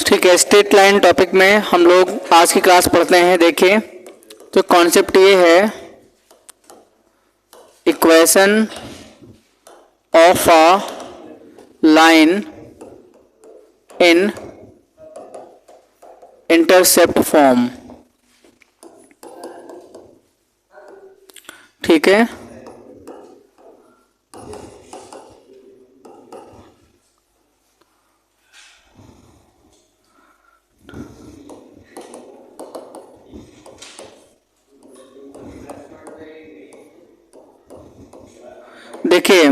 ठीक है, straight line topic में हम लोग आज की क्लास पढ़ते हैं। देखिए, तो कॉन्सेप्ट ये है, equation of a line in intercept form. ठीक है, देखिए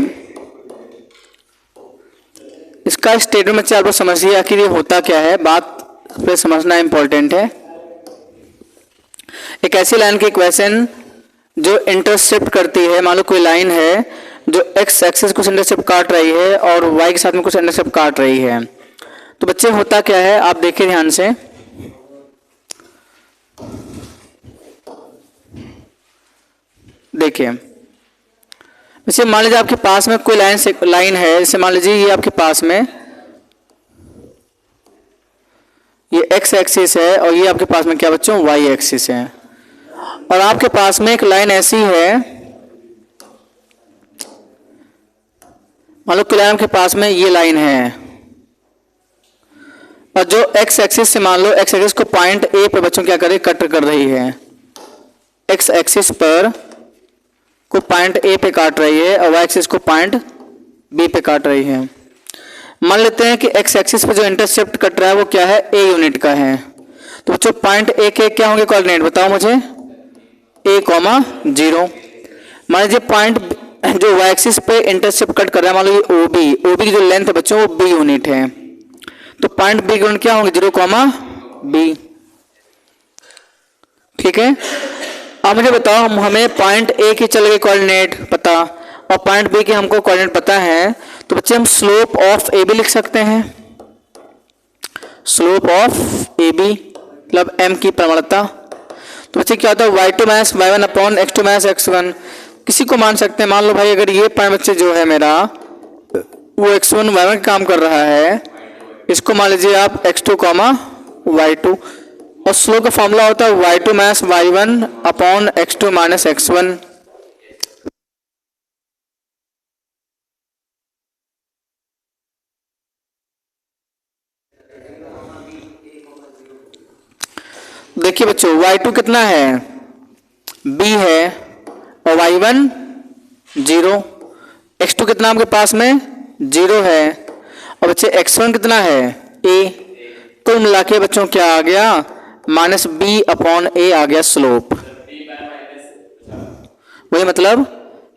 इसका स्टेटमेंट बच्चे आप लोग समझिए आखिर ये होता क्या है, बात पे समझना इंपॉर्टेंट है। एक ऐसी लाइन की इक्वेशन जो इंटरसेप्ट करती है, मान लो कोई लाइन है जो एक्स एक्सिस कुछ इंटरसेप्ट काट रही है और वाई के साथ में कुछ इंटरसेप्ट काट रही है। तो बच्चे होता क्या है, आप देखिए ध्यान से। देखिए जैसे मान लीजिए आपके पास में कोई लाइन है, जैसे मान लीजिए ये आपके पास में ये एक्स एक्सिस है और ये आपके पास में क्या बच्चों वाई एक्सिस है। और आपके पास में एक लाइन ऐसी है, मान लो कोई लाइन आपके पास में ये लाइन है और जो एक्स एक्सिस से मान लो एक्स एक्सिस को पॉइंट ए पे बच्चों क्या करे, कट कर रही है। एक्स एक्सिस पर को पॉइंट ए पे काट रही है और वाई एक्सिस को पॉइंट बी पे काट रही है। मान लेते हैं कि एक्स एक्सिस पे जो इंटरसेप्ट कट रहा है वो क्या है, ए यूनिट का है। तो बच्चों पॉइंट ए के क्या होंगे कोऑर्डिनेट, बताओ मुझे, ए कॉमा 0। मान लीजिए पॉइंट जो वाई एक्सिस पे इंटरसेप्ट कट कर रहा है, मान लो ये ओबी की जो लेंथ है बच्चों वो बी यूनिट है। तो पॉइंट बी के यूनिट क्या होंगे, 0 कॉमा बी। ठीक है, अब मुझे बताओ, हमें पॉइंट ए की चल गई कोऑर्डिनेट पता और पॉइंट बी के हमको कोऑर्डिनेट पता है, तो बच्चे हम स्लोप ऑफ ए बी लिख सकते हैं। स्लोप ऑफ ए बी मतलब एम की प्रवणता। तो बच्चे क्या होता है, y2 minus y1 upon x2 minus x1। किसी को मान सकते हैं, मान लो भाई अगर ये पॉइंट बच्चे जो है मेरा वो x1 y1 का काम कर रहा है, इसको मान लीजिए आप x2 कॉमा y2। और स्लोप का फॉर्मूला होता है y2 minus y1 upon x2 minus x1। देखिए बच्चों y2 कितना है, b है और y1 0, x2 कितना आपके पास में 0 है और बच्चे x1 कितना है a। कुल मिला के बच्चों क्या आ गया, माइनस बी अपॉन ए आ गया स्लोप। वही मतलब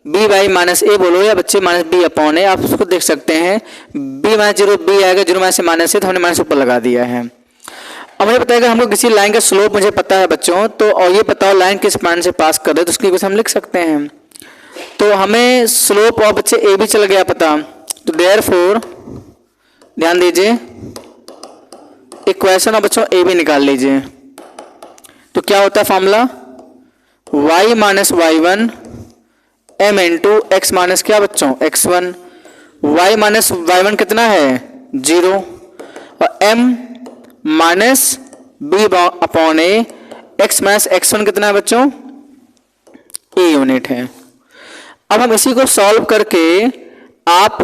बी बाई माइनस ए बोलो या बच्चे माइनस बी अपॉन ए, आप उसको देख सकते हैं। बी माइनस 0 बी आएगा, 0 माइनस माइनस ए, तो हमने माइनस ऊपर लगा दिया है। अब मुझे पता है कि हमको किसी लाइन का स्लोप मुझे पता है बच्चों, तो और ये बताओ लाइन किस पॉइंट से पास कर रहे, तो उसकी हम लिख सकते हैं। तो हमें स्लोप और बच्चे ए भी चल गया पता, तो देयरफॉर ध्यान दीजिए इक्वेशन ऑफ बच्चों ए भी निकाल लीजिए। तो क्या होता है formula, y minus y1 m into x minus क्या बच्चों x1। y माइनस y1 कितना है 0 और m minus B upon A, X minus x1 कितना है बच्चों a यूनिट है। अब हम इसी को सॉल्व करके आप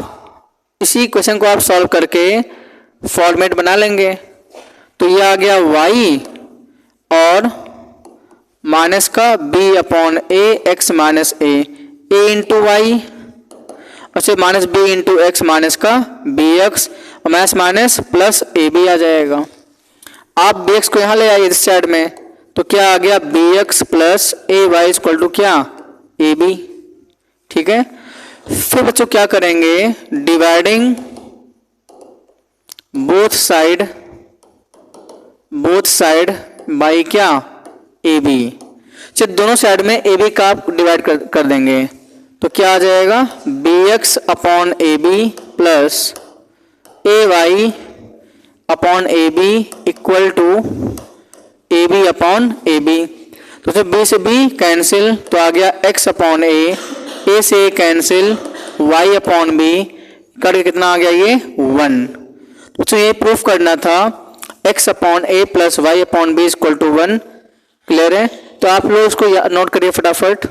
इसी क्वेश्चन को आप सॉल्व करके फॉर्मेट बना लेंगे। तो ये आ गया y और माइनस का b upon A X minus A into Y और फिर minus B into x minus का बी एक्स और minus minus plus A B आ जाएगा। आप बी एक्स को यहाँ ले आइए इस साइड में, तो क्या आ गया B X plus A Y equal to क्या ए बी। ठीक है, फिर बच्चों क्या करेंगे, डिवाइडिंग बोथ साइड बाई क्या ए बी। चलिए दोनों साइड में ए बी का आप डिवाइड कर देंगे, तो क्या आ जाएगा B X upon A B plus A Y upon A B equal to A B upon A B. तो फिर बी से बी कैंसिल, तो आ गया एक्स अपॉन ए से cancel, y upon b, cut के कितना आ गया ये 1। तो ये प्रूफ करना था x upon A plus Y upon b equal to 1। Clear है? तो आप लोग उसको नोट करिए फटाफट।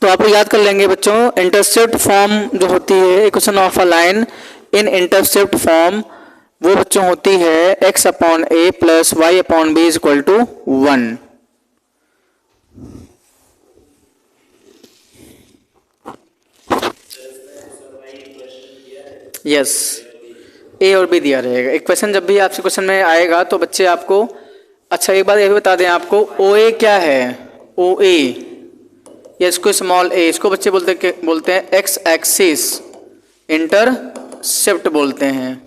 तो आप याद कर लेंगे बच्चों, इंटरसेप्ट फॉर्म जो होती है equation of a line in intercept form, वो बच्चों होती है x upon A plus Y upon B is equal to 1। Yes, A और बी दिया रहेगा। एक क्वेश्चन जब भी आपसे क्वेश्चन में आएगा तो बच्चे आपको, अच्छा एक बात ये भी बता दें आपको, ओ ए क्या है? ओ ए या इसको स्मॉल ए, इसको बच्चे बोलते हैं एक्स एक्सिस इंटरसेप्ट बोलते हैं।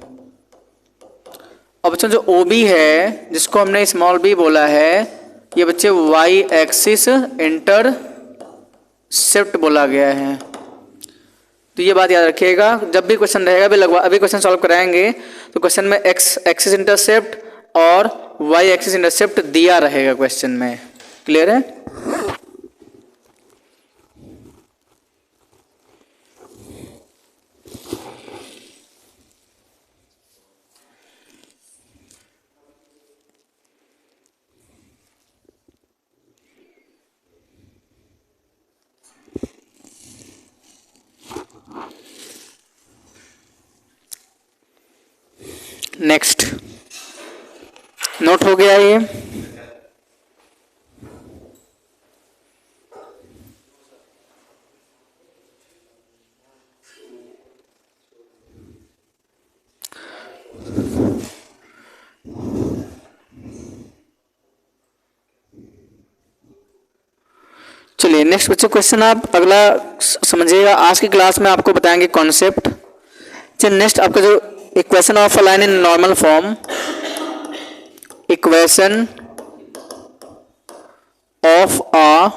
और बच्चों जो ओ बी है जिसको हमने स्मॉल बी बोला है, ये बच्चे वाई एक्सिस इंटरसेप्ट बोला गया है। तो ये बात याद रखिएगा, जब भी क्वेश्चन रहेगा, अभी क्वेश्चन सॉल्व कराएंगे तो क्वेश्चन में एक्स एक्सिस इंटरसेप्ट और वाई एक्सिस इंटरसेप्ट दिया रहेगा क्वेश्चन में। क्लियर है? नेक्स्ट नोट हो गया ये। चलिए नेक्स्ट बच्चों क्वेश्चन आप अगला समझिएगा। आज की क्लास में आपको बताएंगे कॉन्सेप्ट। चलिए नेक्स्ट आपका जो equation of a line in normal form, equation of a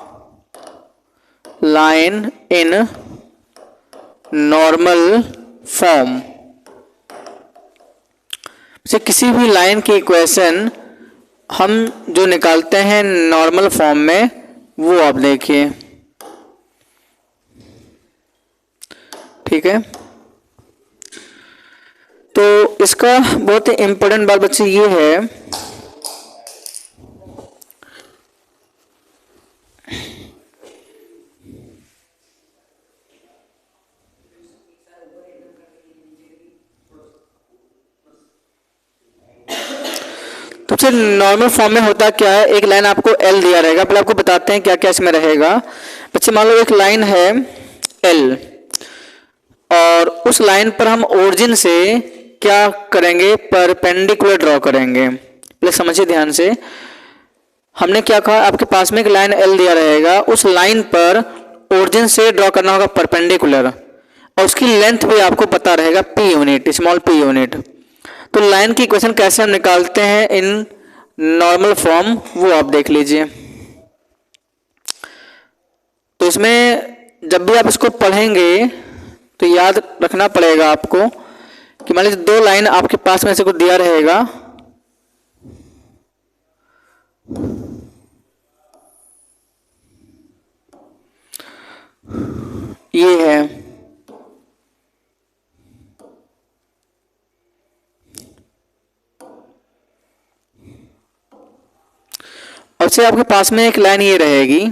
line in normal form, किसी भी लाइन की इक्वेशन हम जो निकालते हैं नॉर्मल फॉर्म में, वो आप देखिए। ठीक है? तो इसका बहुत ही इंपॉर्टेंट बात बच्चे ये है, तो फिर नॉर्मल फॉर्म में होता क्या है, एक लाइन आपको एल दिया रहेगा। पहले आपको बताते हैं क्या क्या इसमें रहेगा। बच्चे मान लो एक लाइन है एल, और उस लाइन पर हम ओरिजिन से क्या करेंगे, परपेंडिकुलर ड्रॉ करेंगे। पहले समझिए ध्यान से, हमने क्या कहा, आपके पास में एक लाइन एल दिया रहेगा, उस लाइन पर ओरिजिन से ड्रॉ करना होगा परपेंडिकुलर, और उसकी लेंथ भी आपको पता रहेगा P unit, small P unit. तो लाइन की इक्वेशन कैसे हम निकालते हैं इन नॉर्मल फॉर्म, वो आप देख लीजिए। तो इसमें जब भी आप इसको पढ़ेंगे तो याद रखना पड़ेगा आपको कि मान लीजिए दो लाइन आपके पास में से कुछ दिया रहेगा, ये है, और से आपके पास में एक लाइन ये रहेगी।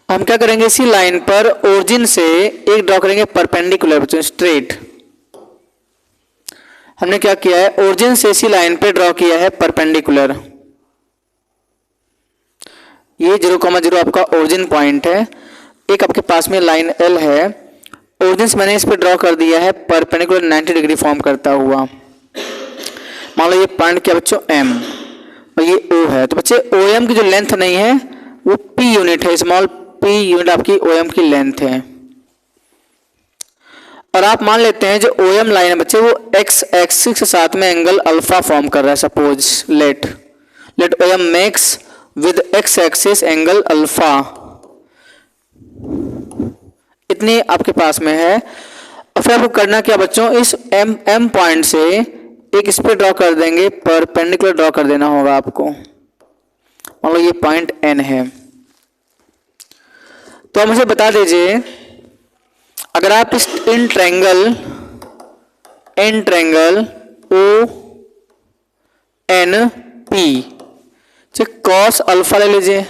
हम क्या करेंगे, इसी लाइन पर ओरिजिन से एक ड्रॉ करेंगे परपेंडिकुलर, बच्चों स्ट्रेट। हमने क्या किया है, ओरिजिन से इसी लाइन पे ड्रॉ किया है परपेंडिकुलर। ये 0,0 आपका ओरिजिन पॉइंट है। एक आपके पास में लाइन एल है, ओरिजिन से मैंने इस पे ड्रॉ कर दिया है परपेंडिकुलर 90 डिग्री फॉर्म करता हुआ। मान लो ये पॉइंट क्या बच्चों, एम, और ये ओ है। तो बच्चे ओ एम की जो लेंथ नहीं है वो पी यूनिट है, स्मॉल पी यूनिट आपकी ओ एम की लेंथ है। और आप मान लेते हैं जो ओ एम लाइन है बच्चे, वो एक्स एक्सिस के साथ में एंगल अल्फा फॉर्म कर रहा है। Suppose let O M makes with x axis angle alpha, इतनी आपके पास में है। और फिर आपको करना क्या बच्चों, इस एम पॉइंट से एक इस पे ड्रॉ कर देंगे, परपेंडिकुलर ड्रॉ कर देना होगा आपको। मान लो ये पॉइंट एन है, तो मुझे बता दीजिए अगर आप इस इन ट्रायंगल ओ एन पी से कॉस अल्फा ले लीजिए,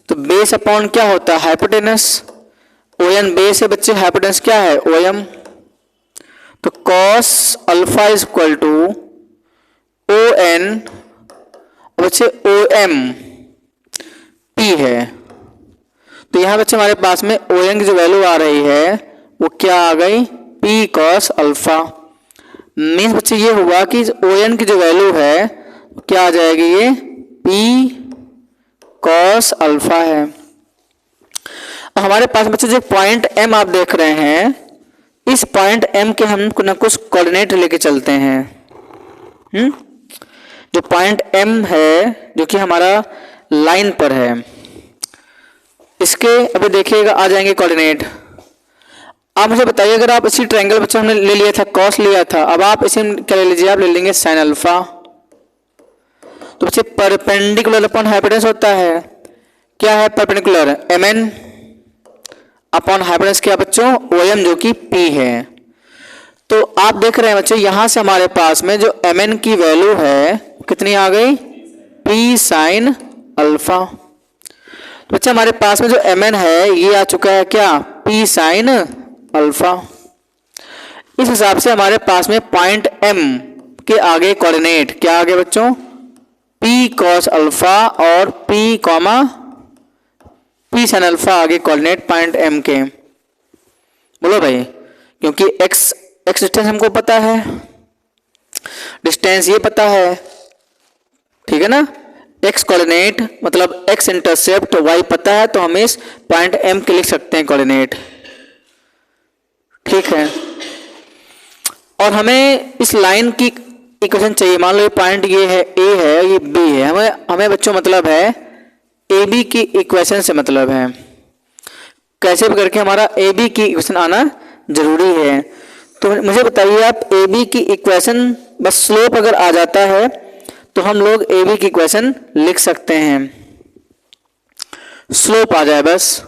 तो बेस अपॉन क्या होता है, हाइपोटेनस। ओ एन बेस है बच्चे, हाइपोटेनस क्या है, ओ एम। तो cos alpha is equal to O N, बच्चे ओ एम पी है। तो यहां बच्चे हमारे पास में ओ एन की जो वैल्यू आ रही है वो क्या आ गई, पी कॉस अल्फा। मीन्स बच्चे ये हुआ कि ओ एन की जो वैल्यू है क्या आ जाएगी, ये पी कॉस अल्फा है। हमारे पास बच्चे जो पॉइंट एम आप देख रहे हैं, इस पॉइंट एम के हम ना कुछ कोऑर्डिनेट लेके चलते हैं। जो पॉइंट एम है जो कि हमारा लाइन पर है, इसके अभी देखिएगा आ जाएंगे कोऑर्डिनेट। आप मुझे बताइए अगर आप इसी ट्रायंगल बच्चे हमने ले लिया था, कॉस लिया था, अब आप इसे क्या ले लीजिए, आप ले लेंगे साइन अल्फा। तो बच्चे परपेंडिकुलर अपॉन हाइपोटेनस होता है, क्या है perpendicular, M N upon hypotenuse क्या बच्चों, ओ एम जो कि पी है। तो आप देख रहे हैं बच्चे यहां से हमारे पास में जो एम एन की वैल्यू है कितनी आ गई, पी साइन अल्फा। तो बच्चे हमारे पास में जो एम एन है ये आ चुका है क्या, पी साइन अल्फा। इस हिसाब से हमारे पास में पॉइंट एम के आगे कोऑर्डिनेट क्या आगे बच्चों, पी कॉस अल्फा और P comma P sine alpha आगे कोऑर्डिनेट पॉइंट एम के। बोलो भाई, क्योंकि एक्स डिस्टेंस हमको पता है, डिस्टेंस ये पता है, ठीक है ना। एक्स कोऑर्डिनेट मतलब एक्स इंटरसेप्ट वाई पता है, तो हम इस पॉइंट एम के लिख सकते हैं कोऑर्डिनेट, ठीक है। और हमें इस लाइन की इक्वेशन चाहिए। मान लो ये पॉइंट ये है, ए है, ये बी है, हमें बच्चों मतलब है ए बी की इक्वेशन से मतलब है, कैसे भी करके हमारा ए बी की इक्वेशन आना जरूरी है। तो मुझे बताइए आप ए बी की इक्वेशन, बस स्लोप अगर आ जाता है तो हम लोग ए बी की इक्वेशन लिख सकते हैं, स्लोप आ जाए बस।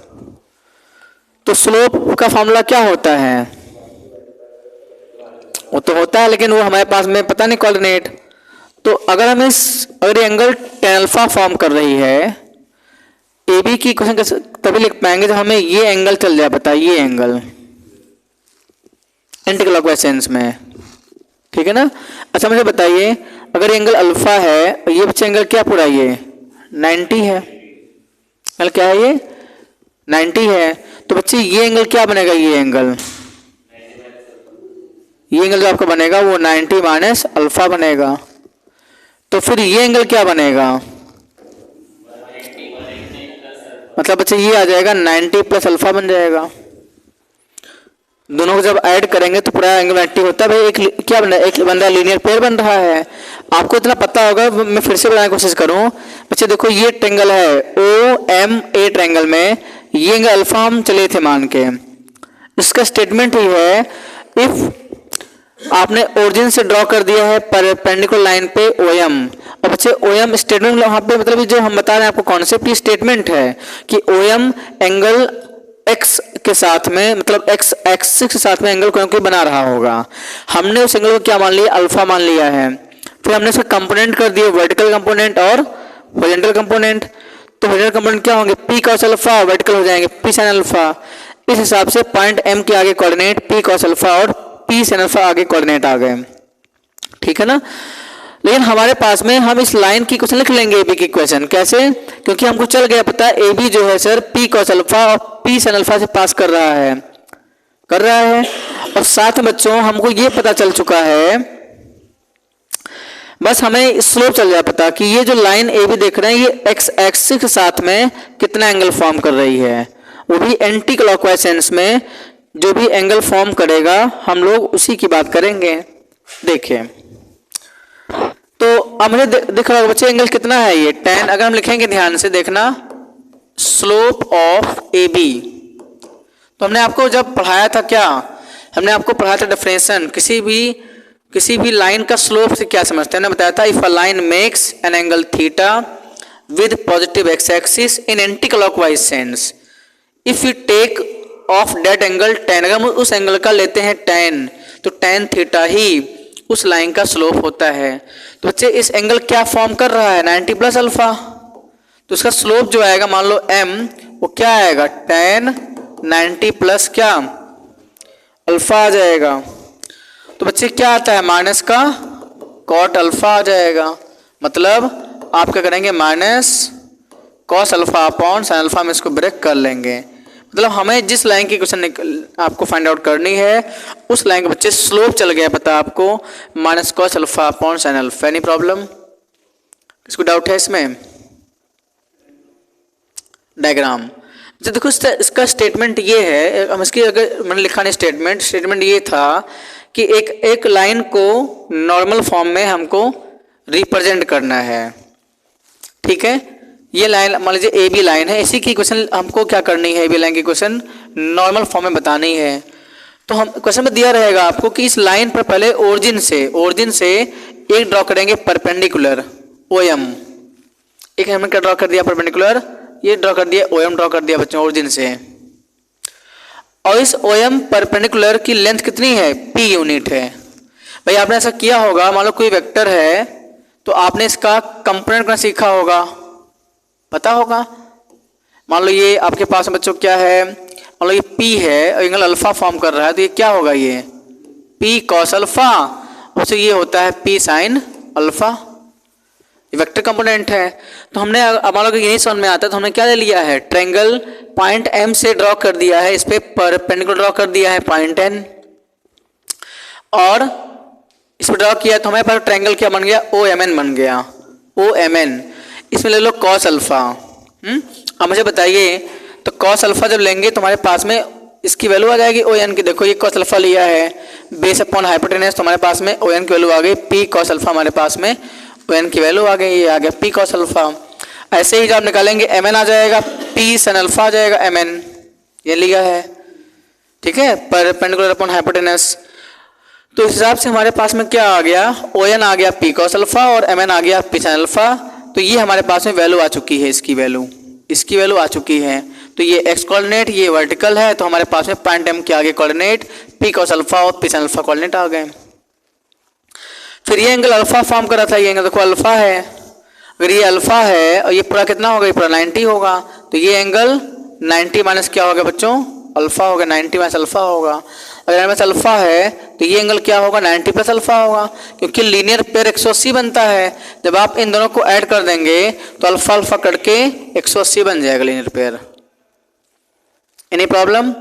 तो स्लोप का फॉर्मूला क्या होता है, वो तो होता है लेकिन वो हमारे पास में पता नहीं कोऑर्डिनेट। तो अगर ये एंगल tan अल्फा फॉर्म कर रही है, ए बी की इक्वेशन तभी लिख पाएंगे जब हमें ये एंगल चल जाए पता, ये एंगल एंटीक्लॉकवाइज सेंस में, ठीक है ना। अच्छा मुझे बताइए अगर एंगल अल्फा है और ये बच्चे एंगल क्या पूरा, ये 90 है, एंगल क्या है, ये 90 है। तो बच्चे ये एंगल क्या बनेगा, ये एंगल जो आपका बनेगा वो 90 माइनस अल्फा बनेगा। तो फिर ये एंगल क्या बनेगा, मतलब बच्चे ये आ जाएगा 90 प्लस अल्फा बन जाएगा। दोनों को जब ऐड करेंगे तो पूरा एंगल 90 होता है। भाई एक क्या बन रहा है, एक बन रहा है लीनियर पेयर बन रहा है। आपको इतना पता होगा, मैं फिर से बनाने की कोशिश करूं। बच्चे देखो ये ट्रायंगल है ओ एम ए, ट्रायंगल में ये एंगल अल्फा हम चले थे मान के, इसका स्टेटमेंट ही है इफ आपने ओरिजिन से ड्रॉ कर दिया है परपेंडिकुलर लाइन पे ओ एम, और बच्चे ओ एम स्टेटमेंट वहां पे मतलब जो हम बता रहे हैं आपको कॉन्सेप्ट, ये स्टेटमेंट है कि ओ एम एंगल एक्स के साथ में मतलब एक्स एक्सिस के साथ में एंगल कोई बना रहा होगा। हमने उस एंगल को क्या मान लिया, अल्फा मान लिया है। फिर हमने उसका कंपोनेंट कर दिए वर्टिकल कंपोनेंट और हॉरिजॉन्टल कंपोनेंट। तो हॉरिजॉन्टल कंपोनेंट क्या होंगे, पी कॉस अल्फा, वर्टिकल हो जाएंगे पी साइन अल्फा। इस हिसाब से पॉइंट एम के आगे कोऑर्डिनेट पी कॉस अल्फा और पी साइन अल्फा आगे कोऑर्डिनेट आ गए, ठीक है ना। लेकिन हमारे पास में हम इस लाइन की इक्वेशन लिख लेंगे, ए बी की इक्वेशन कैसे, क्योंकि हमको चल गया पता है ए बी जो है सर पी कॉस अल्फा और पी साइन अल्फा से पास कर रहा है। और साथ में बच्चों हमको ये पता चल चुका है, बस हमें स्लोप चल जाए पता कि ये जो लाइन ए बी देख रहे हैं ये एक्स एक्सिस के साथ में कितना एंगल फॉर्म कर रही है, वो भी एंटी क्लॉकवाइज सेंस में जो भी एंगल फॉर्म करेगा हम लोग उसी की बात करेंगे। देखिए तो अब मुझे दिख रहा होगा बच्चे एंगल कितना है ये 10। अगर हम लिखेंगे ध्यान से देखना, स्लोप ऑफ ए बी, तो हमने आपको जब पढ़ाया था क्या, हमने आपको पढ़ाया था डेफिनेशन, किसी भी लाइन का स्लोप से क्या समझते हैं। हमने बताया था if a line makes an angle theta with positive x axis in anti clockwise sense, if you take of that angle 10, अगर हम उस एंगल का लेते हैं 10 तो tan थीटा ही उस लाइन का स्लोप होता है। तो बच्चे इस एंगल क्या फॉर्म कर रहा है 90 प्लस अल्फा, तो उसका स्लोप जो आएगा मान लो m, वो क्या आएगा tan 90 प्लस क्या अल्फा आ जाएगा। तो बच्चे क्या आता है माइनस का कॉट अल्फा आ जाएगा, मतलब आप क्या करेंगे minus cos alpha upon sine alpha में इसको ब्रेक कर लेंगे। मतलब हमें जिस लाइन की क्वेश्चन आपको फाइंड आउट करनी है उस लाइन के बच्चे स्लोप चल गया पता आपको minus cos alpha upon sine alpha. Any problem, किसको डाउट है इसमें? डायग्राम तो देखो इसका स्टेटमेंट ये है, हम इसकी अगर मैंने लिखा नहीं स्टेटमेंट ये था कि एक लाइन को नॉर्मल फॉर्म में हमको रिप्रेजेंट करना है, ठीक है। ये लाइन मान लीजिए ए बी लाइन है, इसी की क्वेश्चन हमको क्या करनी है, ए बी लाइन की क्वेश्चन नॉर्मल फॉर्म में बतानी है। तो हम क्वेश्चन में दिया रहेगा आपको कि इस लाइन पर पहले ओरिजिन से एक ड्रॉ करेंगे परपेंडिकुलर ओ एम, एक हमने क्या ड्रॉ कर दिया परपेंडिकुलर, ये ड्रॉ कर दिया ओ एम ड्रॉ कर दिया बच्चों ओरिजिन से, और इस ओ एम परपेंडिकुलर की लेंथ कितनी है p यूनिट है। भाई आपने ऐसा किया होगा, मान लो कोई वेक्टर है तो आपने इसका कंपोनेंट करना सीखा होगा, पता होगा। मान लो ये आपके पास बच्चों क्या है, मान लो ये p है और एंगल अल्फा फॉर्म कर रहा है, तो ये क्या होगा ये p कॉस अल्फा, उससे ये होता है p साइन अल्फा, ये वेक्टर कंपोनेंट है। तो हमने मान लो कि यही समझ में आता है तो हमने क्या ले लिया है ट्रायंगल पॉइंट m से ड्रॉ कर दिया है, इस पे परपेंडिकुलर ड्रॉ कर दिया है पॉइंट n, और इस पर ड्रॉ किया तो हमारे पास ट्रायंगल क्या बन गया ओ एम एन बन गया, ओ एम एन। इसमें ले लो कॉस अल्फा। अब मुझे बताइए तो कॉस अल्फा जब लेंगे तो हमारे पास में इसकी वैल्यू आ जाएगी ओ एन की, देखो ये कॉस अल्फा लिया है बेस अपॉन हाइपोटेनस, तो हमारे पास में ओ एन की वैल्यू आ गई पी कॉस अल्फा, हमारे पास में ओ एन की वैल्यू आ गई, ये आ गया पी कॉस अल्फा। ऐसे ही जब आप निकालेंगे एम एन आ जाएगा पी सन अल्फा आ जाएगा एम एन, ये लिया है, ठीक है, परपेंडिकुलर अपॉन हाइपोटेनस। तो इस हिसाब से हमारे पास में क्या आ गया ओ एन आ गया पी कॉस अल्फा और एम एन आ गया पी सन अल्फा। तो ये हमारे पास में वैल्यू आ चुकी है, इसकी वैल्यू आ चुकी है। तो ये एक्स कोऑर्डिनेट ये वर्टिकल है, तो हमारे पास में पॉइंट एम के आगे कोऑर्डिनेट पी कॉस अल्फा और पी सन अल्फा कोऑर्डिनेट आ गए। फिर ये एंगल अल्फा फॉर्म कर रहा था, ये एंगल देखो अल्फा है, अगर ये अल्फा है और ये पूरा कितना होगा, ये पूरा 90 होगा, तो ये एंगल 90 माइनस क्या होगा बच्चों अल्फा होगा, 90 माइनस अल्फा होगा। अगर माइनस अल्फा है तो ये एंगल क्या होगा 90 प्लस अल्फा होगा, क्योंकि लीनियर पेयर 180 बनता है। जब आप इन दोनों को ऐड कर देंगे तो अल्फा अल्फा करके 180 बन जाएगा लीनियर पेयर। Any problem?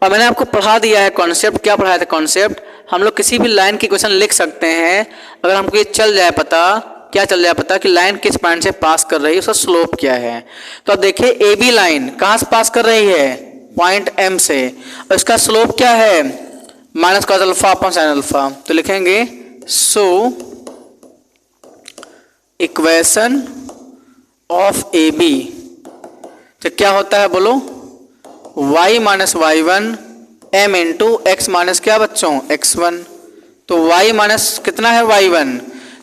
और मैंने आपको पढ़ा दिया है कॉन्सेप्ट, क्या पढ़ाया था कॉन्सेप्ट, हम लोग किसी भी लाइन की क्वेश्चन लिख सकते हैं अगर हमको ये चल जाए पता, क्या चल जाए पता कि लाइन किस पॉइंट से पास कर रही है, उसका स्लोप क्या है। तो अब देखिए ए बी लाइन कहाँ से पास कर रही है पॉइंट एम से, और इसका स्लोप क्या है minus cos alpha upon sine alpha. तो लिखेंगे so equation of A B तो क्या होता है बोलो y minus y one m into x minus क्या बच्चों x1। तो y माइनस कितना है y1,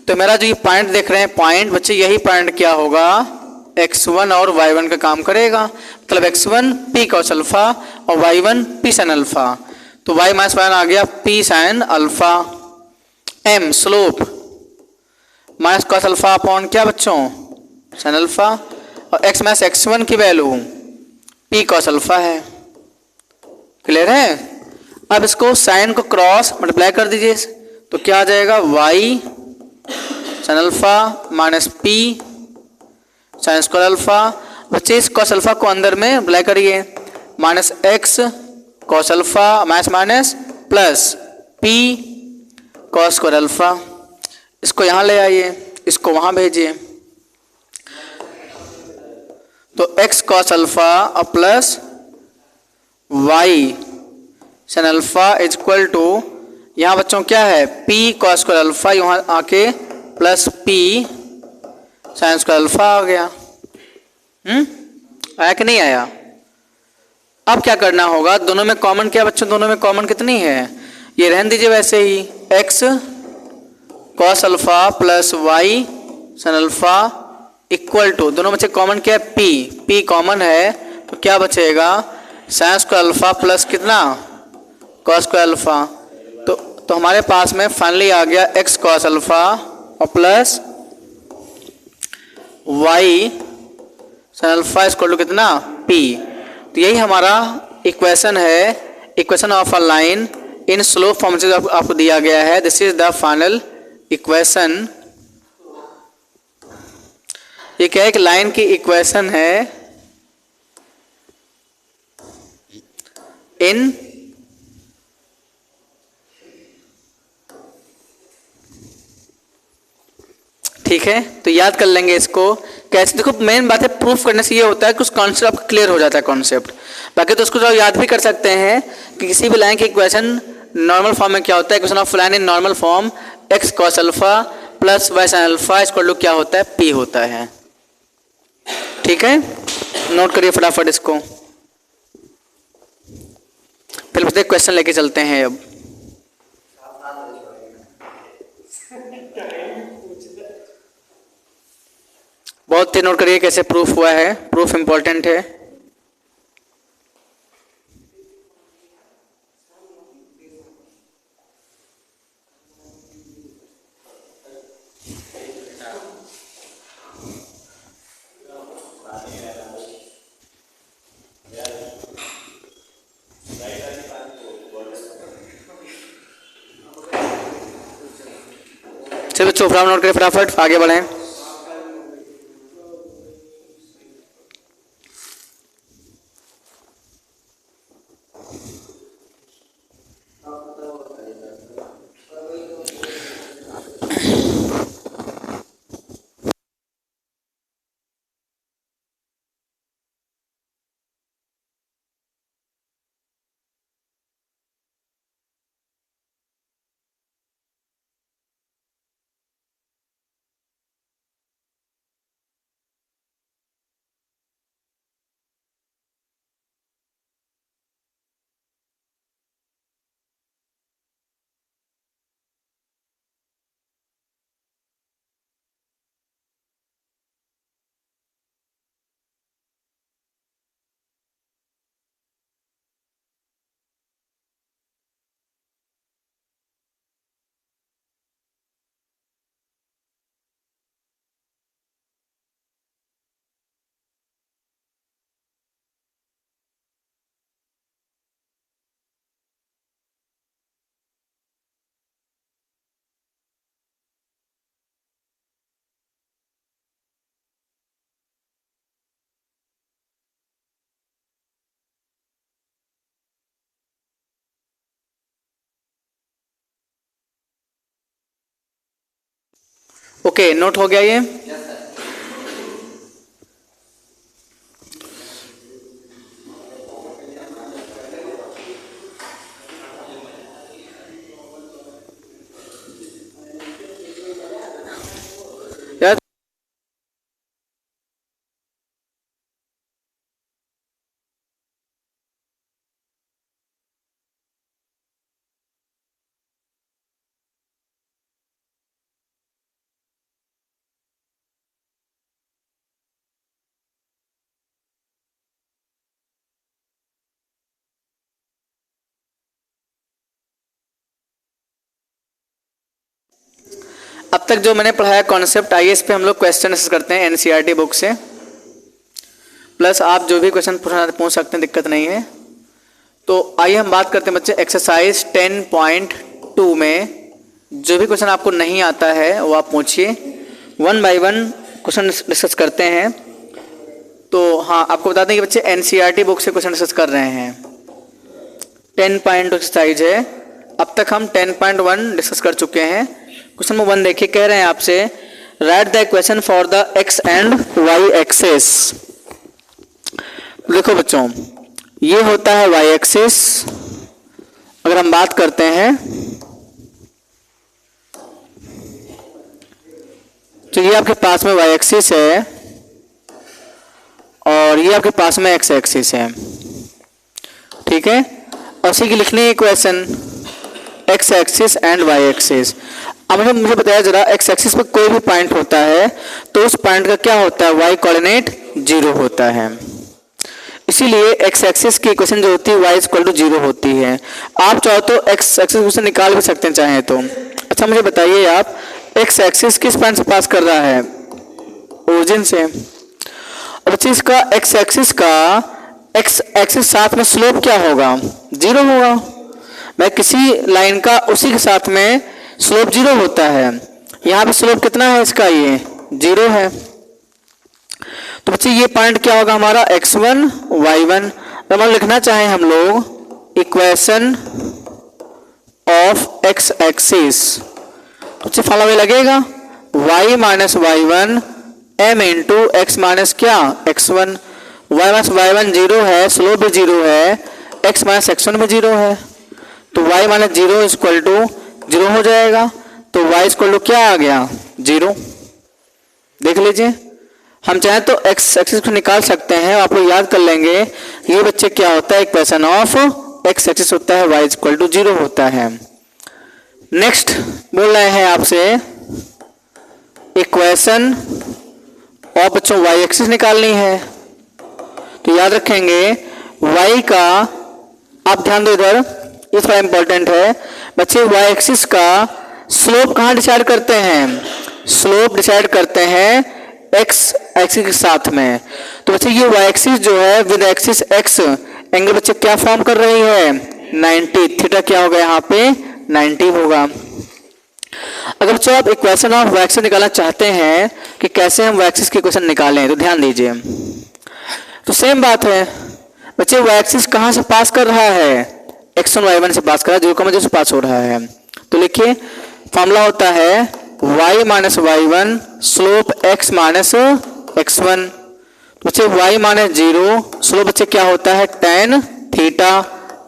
तो मेरा जो ये पॉइंट देख रहे हैं पॉइंट बच्चे यही पॉइंट क्या होगा x1 और y1 का काम करेगा, मतलब x1 p कॉस अल्फा और y1 p साइन अल्फा। तो y माइनस वाई आ गया p sine alpha, m slope minus cos alpha upon क्या बच्चों साइन अल्फा, और x माइनस x1 की वैल्यू p कॉस अल्फा है। क्लियर है? अब इसको साइन को क्रॉस मल्टीप्लाई कर दीजिए तो क्या आ जाएगा y sine alpha minus p sine square alpha. बच्चे इस कॉस अल्फा को अंदर में मल्टीप्लाई करिए, minus x cos alpha minus minus plus p cos square alpha. इसको यहाँ ले आइए, इसको वहाँ भेजिए, तो x कॉस अल्फा और plus y sine alpha is equal to यहाँ बच्चों क्या है p कॉस स्क्वायर अल्फा, यहाँ आके plus P sine square alpha आ गया। आया कि नहीं आया? अब क्या करना होगा, दोनों में कॉमन क्या बच्चों, दोनों में कॉमन कितनी है, ये रहने दीजिए वैसे ही, X cos alpha plus Y sine alpha equal to, दोनों बच्चे कॉमन क्या है, पी, पी कॉमन है तो क्या बचेगा, साइन स्क्वायर अल्फा प्लस कितना, कॉस स्क्वायर अल्फा। तो हमारे पास में फाइनली आ गया एक्स कॉस अल्फा और plus Y sine alpha equal to कितना, पी। तो यही हमारा इक्वेशन है, equation of a line in slope form से आपको दिया गया है। This is the final equation. ये क्या है, एक लाइन की इक्वेशन है इन ठीक है, तो याद कर लेंगे इसको कैसे। देखो मेन बात है प्रूफ करने से ये होता है कि उस कॉन्सेप्ट आपका क्लियर हो जाता है कॉन्सेप्ट। बाकी तो उसको याद भी कर सकते हैं कि किसी भी लाइन की इक्वेशन नॉर्मल फॉर्म में क्या होता है, equation of line in normal form x cos alpha plus Y sine alpha equal to क्या होता है, पी होता है। ठीक है, नोट करिए फटाफट इसको, फिर क्वेश्चन लेके चलते हैं अब। बहुत ही नोट करिए कैसे प्रूफ हुआ है, प्रूफ इंपॉर्टेंट है। चलो बच्चों नोट करिए फटाफट, आगे बढ़ें। ओके, नोट हो गया ये। यार अब तक जो मैंने पढ़ाया कॉन्सेप्ट, आइए इस पे हम लोग क्वेश्चन करते हैं एनसीईआरटी बुक से। प्लस आप जो भी क्वेश्चन पूछ सकते हैं, दिक्कत नहीं है। तो आइए हम बात करते हैं बच्चे एक्सरसाइज 10.2 में जो भी क्वेश्चन आपको नहीं आता है वो आप पूछिए, 1 बाय 1 क्वेश्चन डिस्कस करते हैं। तो हाँ, आपको बता दें कि बच्चे एनसीईआरटी बुक से क्वेश्चन डिस्कस कर रहे हैं। 10.2 एक्सरसाइज है, अब तक हम 10.1 डिस्कस कर चुके हैं। क्वेश्चन नंबर 1 देखिए, कह रहे हैं आपसे write the equation for the x and y axes. देखो बच्चों, ये होता है वाई एक्सेस। अगर हम बात करते हैं तो ये आपके पास में वाई एक्सिस है और ये आपके पास में एक्स एक्सिस है, ठीक है। और उसी की लिखनी है equation x axis and y axis. अब मुझे बताया जरा, एक्स एक्सिस पे कोई भी पॉइंट होता है तो उस पॉइंट का क्या होता है, वाई कोऑर्डिनेट 0 होता है। इसीलिए एक्स एक्सिस की इक्वेशन जो होती है वाई इक्वल टू 0 होती है। आप चाहो तो एक्स एक्सिस से निकाल भी सकते हैं चाहे तो। अच्छा मुझे बताइए आप, एक्स एक्सिस किस पॉइंट से पास कर रहा है, ओरिजिन से। और बच्चे इसका एक्स एक्सिस का एक्स एक्सिस साथ में स्लोप क्या होगा, 0 होगा। मैं किसी लाइन का उसी के साथ में स्लोप 0 होता है। यहाँ पे स्लोप कितना है इसका, ये 0 है। तो बच्चे ये पॉइंट क्या होगा हमारा, x1 y1। तो हम लिखना चाहें हम लोग इक्वेशन ऑफ एक्स एक्सिस, बच्चे फॉलो लगेगा y minus y1 m into x minus क्या x1। y माइनस y1 0 है, स्लोप भी 0 है, x माइनस x1 भी 0 है। तो y माइनस 0 इक्वल टू 0 हो जाएगा। तो y इक्वल टू क्या आ गया, 0। देख लीजिए, हम चाहें तो एक्स एक्सिस को निकाल सकते हैं, आप लोग याद कर लेंगे। ये बच्चे क्या होता है, इक्वेशन ऑफ एक्स एक्सिस होता है, y इक्वल टू 0 होता है। नेक्स्ट बोल रहे हैं आपसे इक्वेशन और बच्चों y एक्सिस निकालनी है। तो याद रखेंगे y का, आप ध्यान दो इधर, ये थोड़ा इंपॉर्टेंट है बच्चे। y एक्सिस का स्लोप कहाँ डिसाइड करते हैं, स्लोप डिसाइड करते हैं x एक्सिस के साथ में। तो बच्चे ये y एक्सिस जो है विद एक्सिस x एंगल बच्चे क्या फॉर्म कर रही है, 90। थीटा क्या होगा यहाँ पे, 90 होगा। अगर बच्चों आप इक्वेशन ऑफ y एक्सिस निकालना चाहते हैं कि कैसे हम y एक्सिस की इक्वेशन निकालें, तो ध्यान दीजिए। तो सेम बात है बच्चे, y एक्सिस कहाँ से पास कर रहा है, x1 y1 से पास कर रहा है, 0,0 से पास हो रहा है। तो लिखिए फॉर्मूला होता है y minus y1 slope x minus x1। बच्चे y माइनस 0 स्लोप बच्चे क्या होता है, tan थीटा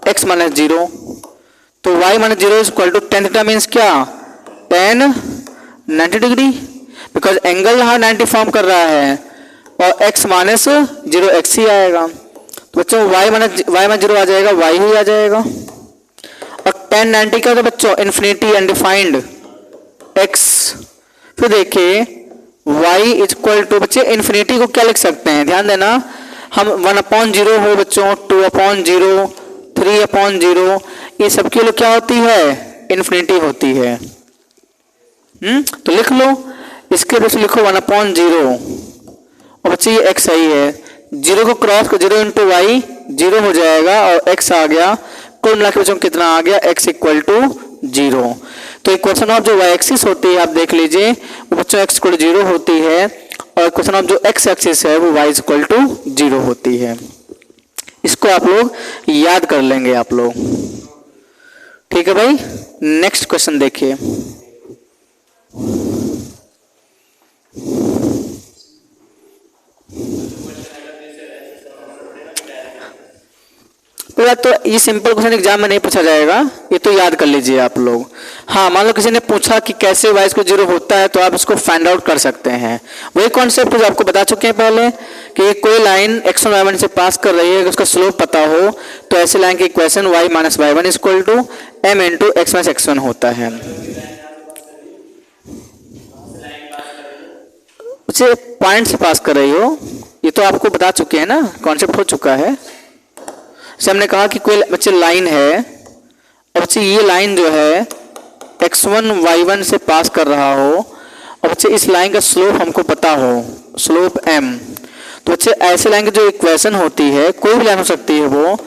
x माइनस 0। तो y minus 0 equal to tan theta means क्या, tan 90 डिग्री, बिकॉज एंगल यहाँ 90 फॉर्म कर रहा है और x माइनस 0 x ही आएगा। तो बच्चों y माइनस 0 आ जाएगा, y ही आ जाएगा। और tan 90 का तो बच्चों इन्फिनिटी अनडिफाइंड x। फिर देखिए y इक्वल टू बच्चे इन्फिनिटी को क्या लिख सकते हैं, ध्यान देना, हम 1/0 हो बच्चों, 2/0, 3/0, ये सबके लिए क्या होती है, इन्फिनिटी होती है। तो लिख लो, इसके वजह से लिखो 1/0 और बच्चे ये x सही है। 0 को क्रॉस कर 0 इंटू वाई 0 हो जाएगा और x आ गया, कुल मिला के बच्चों कितना आ गया, x इक्वल टू 0। तो इक्वेशन ऑफ जो y एक्सिस होती है आप देख लीजिए, वो बच्चों x इक्वल टू 0 होती है और इक्वेशन ऑफ जो x एक्सिस है वो y इक्वल टू 0 होती है। इसको आप लोग याद कर लेंगे आप लोग, ठीक है भाई। नेक्स्ट क्वेश्चन देखिए, तो ये सिंपल क्वेश्चन एग्जाम में नहीं पूछा जाएगा, ये तो याद कर लीजिए आप लोग। हाँ, मान लो किसी ने पूछा कि कैसे y को 0 होता है, तो आप इसको फाइंड आउट कर सकते हैं। वही कॉन्सेप्ट जो आपको बता चुके हैं पहले कि कोई लाइन x1 y1 से पास कर रही है, अगर उसका स्लोप पता हो तो ऐसे लाइन की equation y minus y1 equal to m into x minus x1 होता है। उसे पॉइंट से पास कर रही हो, ये तो आपको बता चुके हैं ना, कॉन्सेप्ट हो चुका है। जैसे हमने कहा कि कोई बच्चे लाइन है और बच्चे ये लाइन जो है x1 y1 से पास कर रहा हो और बच्चे इस लाइन का स्लोप हमको पता हो, स्लोप m। तो बच्चे ऐसे लाइन की जो इक्वेशन होती है, कोई भी लाइन हो सकती है, वो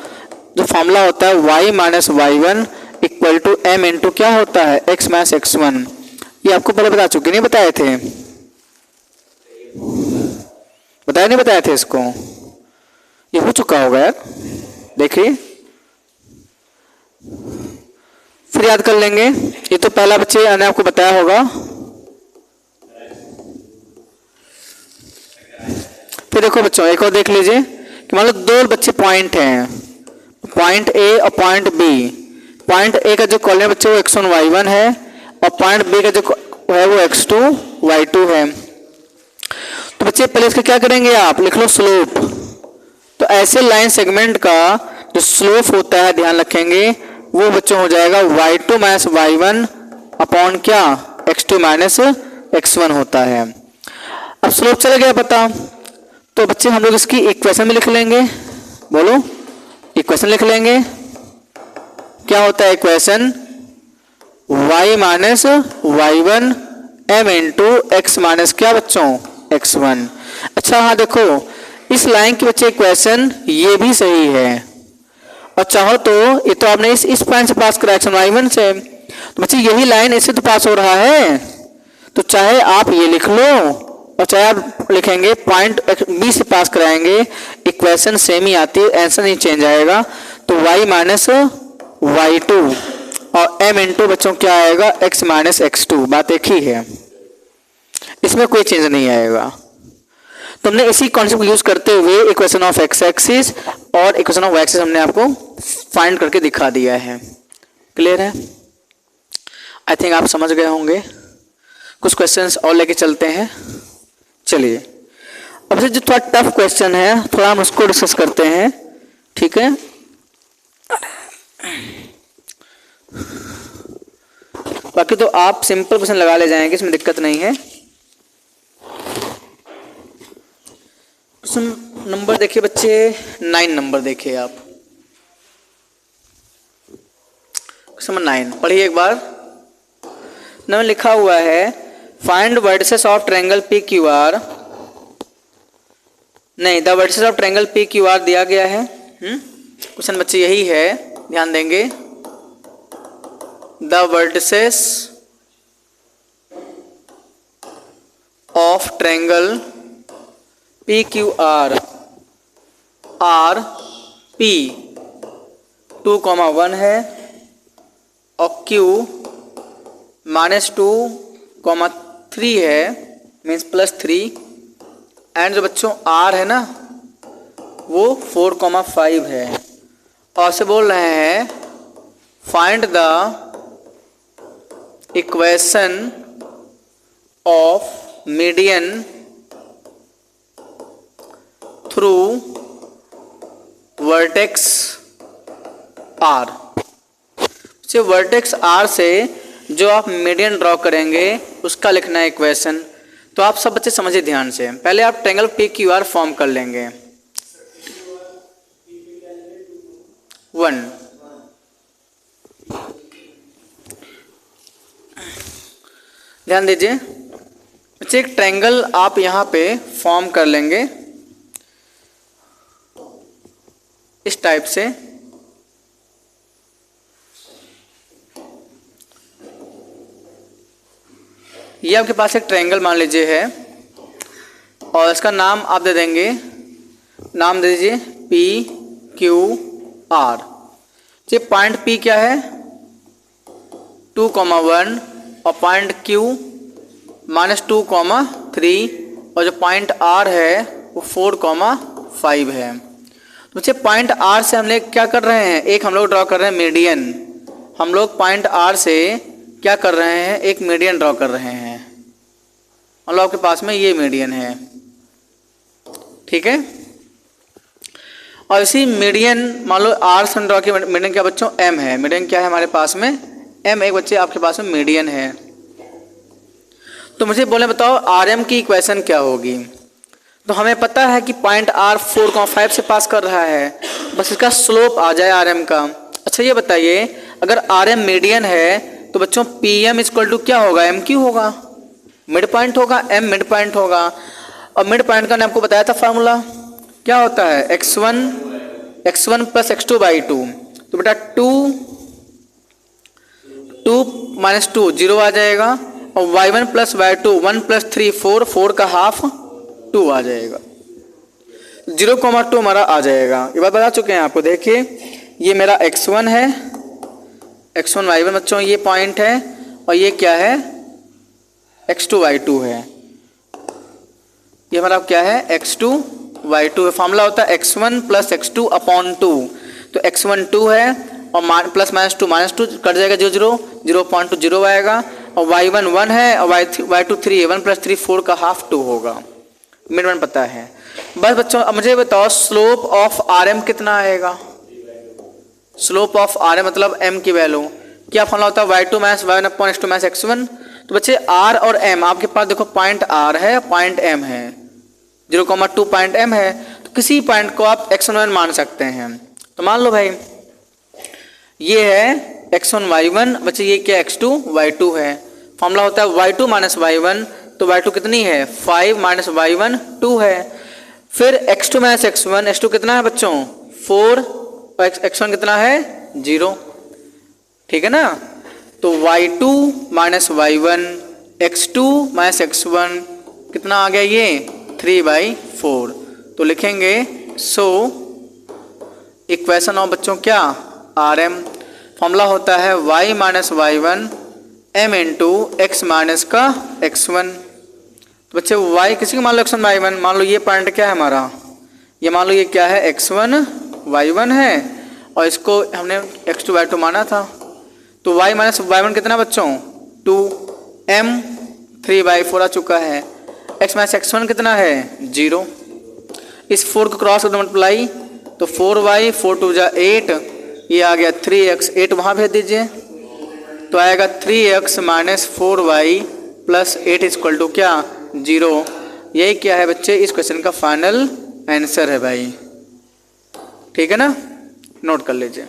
जो फॉर्मूला होता है y minus y1 equal to m into क्या होता है, x माइनस x1। ये आपको पहले बता चुके, नहीं बताए थे, बताया नहीं बताए थे इसको, ये हो चुका होगा यार, देखिए फिर याद कर लेंगे। ये तो पहला बच्चे ने आपको बताया होगा। फिर देखो बच्चों एक और देख लीजिए कि मान लो दो बच्चे पॉइंट हैं, पॉइंट ए और पॉइंट बी। पॉइंट ए का जो कॉर्डिनेट बच्चे वो x1 y1 है और पॉइंट बी का जो है वो x2 y2 है। बच्चे पहले इसका क्या करेंगे, आप लिख लो स्लोप। तो ऐसे लाइन सेगमेंट का जो स्लोप होता है ध्यान रखेंगे, वो बच्चों हो जाएगा y2 माइनस y1 अपॉन क्या, x2 माइनस x1 होता है। अब स्लोप चला गया पता, तो बच्चे हम लोग इसकी इक्वेशन में लिख लेंगे। बोलो, इक्वेशन लिख लेंगे। क्या होता है equation, y minus y1 m into x minus क्या बच्चों, x1। अच्छा हाँ देखो, इस लाइन की बच्चे इक्वेशन ये भी सही है, और चाहो तो ये तो आपने इस पॉइंट से पास करा x1 y1 से, तो बच्चे यही लाइन इससे तो पास हो रहा है, तो चाहे आप ये लिख लो और चाहे आप लिखेंगे पॉइंट बी से पास कराएंगे, इक्वेशन सेम ही आती है, आंसर नहीं चेंज आएगा। तो y माइनस y2 और m इंटू बच्चों क्या आएगा, x माइनस x2, बात एक ही है, इसमें कोई चेंज नहीं आएगा। तो हमने इसी कॉन्सेप्ट को यूज करते हुए इक्वेशन ऑफ एक्स एक्सिस और इक्वेशन ऑफ वाई एक्सिस हमने आपको फाइंड करके दिखा दिया है। क्लियर है? आई थिंक आप समझ गए होंगे। कुछ क्वेश्चंस और लेके चलते हैं। चलिए, अब से जो थोड़ा टफ क्वेश्चन है थोड़ा हम उसको डिस्कस करते हैं, ठीक है? बाकी तो आप सिंपल क्वेश्चन लगा ले जाएंगे, इसमें दिक्कत नहीं है। क्वेश्चन नंबर देखिए बच्चे 9 नंबर देखिए आप, क्वेश्चन नंबर 9 पढ़िए एक बार। नंबर लिखा हुआ है find vertices of triangle P Q R, नहीं the vertices of triangle P Q R दिया गया है। क्वेश्चन बच्चे यही है, ध्यान देंगे। The vertices of triangle P Q R R P 2,1 है और Q -2,3 है, मीन्स +3, एंड जो बच्चों R है ना वो 4,5 है। और से बोल रहे हैं find the equation of median through vertex R। से वर्टेक्स R से जो आप मीडियन ड्रॉ करेंगे उसका लिखना है इक्वेशन। तो आप सब बच्चे समझिए ध्यान से, पहले आप triangle P Q are form कर लेंगे। 1 ध्यान दीजिए बच्चे, एक ट्रायंगल आप यहाँ पे फॉर्म कर लेंगे इस टाइप से। ये आपके पास एक ट्रायंगल मान लीजिए है और इसका नाम आप दे देंगे, नाम दे दीजिए पी क्यू आर। ये पॉइंट पी क्या है 2,1 और पॉइंट क्यू -2,3 और जो पॉइंट आर है वो 4,5 है। तो बच्चे पॉइंट आर से हम लोग क्या कर रहे हैं, एक हम लोग ड्रॉ कर रहे हैं मीडियन। हम लोग पॉइंट आर से क्या कर रहे हैं, एक मीडियन ड्रॉ कर रहे हैं। मतलब आपके पास में ये मीडियन है, ठीक है? और इसी मीडियन मान लो आर से ड्रॉ किया, मीडियन क्या बच्चों एम है। मीडियन क्या है हमारे पास में एम, एक बच्चे आपके पास में मीडियन है। तो मुझे बोले बताओ आर एम की इक्वेशन क्या होगी। तो हमें पता है कि पॉइंट आर 4,5 से पास कर रहा है, बस इसका स्लोप आ जाए आर एम का। अच्छा ये बताइए अगर आर एम मीडियन है तो बच्चों पी एम इक्वल टू क्या होगा, एम क्यू होगा, मिड पॉइंट होगा, एम मिड पॉइंट होगा। और मिड पॉइंट का मैंने आपको बताया था फार्मूला क्या होता है, x1 प्लस x2 बाई 2। तो बेटा 2 माइनस 2 0 आ जाएगा और y1 प्लस y2 1 प्लस 3 4, 4 का हाफ 2 आ जाएगा, 0,2 हमारा आ जाएगा। ये बात बता चुके हैं आपको। देखिए ये मेरा x1 है, x1 y1 बच्चों ये पॉइंट है, और ये क्या है x2 y2 है। ये हमारा क्या है x2 y2 है। फॉर्मूला होता है x1 प्लस x2 अपॉन 2। तो x1 2 है और प्लस -2 कट जाएगा 0 0.2 0 आएगा, और y1 1 है और y2 3 है, 1 प्लस 3 4 का हाफ 2 होगा। मिड वन पता है। बस बच्चों अब मुझे बताओ स्लोप ऑफ आर एम कितना आएगा। स्लोप ऑफ आर एम मतलब एम की वैल्यू क्या फॉर्मूला होता है, y two minus y one upon x two minus x one. तो बच्चे आर और एम आपके पास देखो पॉइंट आर है पॉइंट एम है, 0,2 पॉइंट एम है, तो किसी पॉइंट को आप x1 मान सकते हैं। तो मान लो भाई ये है x1 y1, बच्चे ये क्या x2 y2 है। फॉर्मूला होता है y2 माइनस y1, तो y2 कितनी है 5 माइनस y1 2 है। फिर x2 माइनस x1, x2 कितना है बच्चों 4 और x1 कितना है 0, ठीक है ना। तो y2 minus y1 x2 minus x1 कितना आ गया ये 3/4। तो लिखेंगे सो इक्वेशन ऑफ बच्चों क्या आर एम, फॉर्मूला होता है y minus y1 m into x minus का x1। तो बच्चे y किसी को मान लो x1 y1, मान लो ये पॉइंट क्या है हमारा, ये मान लो ये क्या है x1 y1 है और इसको हमने x2 y2 माना था। तो y माइनस y1 कितना बच्चों 2, m 3/4 आ चुका है, x माइनस x1 कितना है 0। इस 4 को क्रॉस कर मल्टीप्लाई, तो 4y 4 2 जा 8, ये आ गया 3x, 8 वहाँ भेज दीजिए तो आएगा 3x minus 4y plus 8 equal to क्या 0। यही क्या है बच्चे इस क्वेश्चन का फाइनल आंसर है भाई, ठीक है ना, नोट कर लीजिए।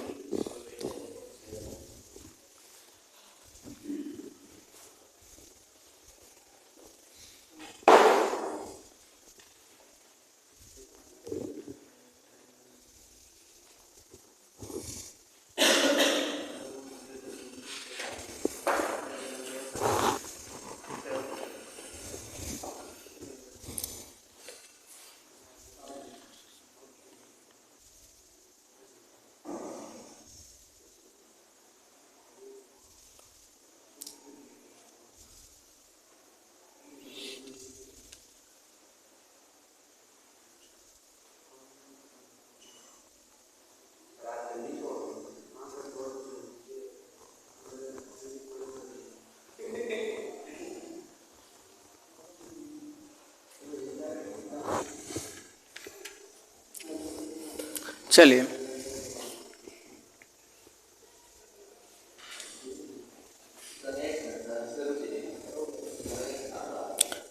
चलिए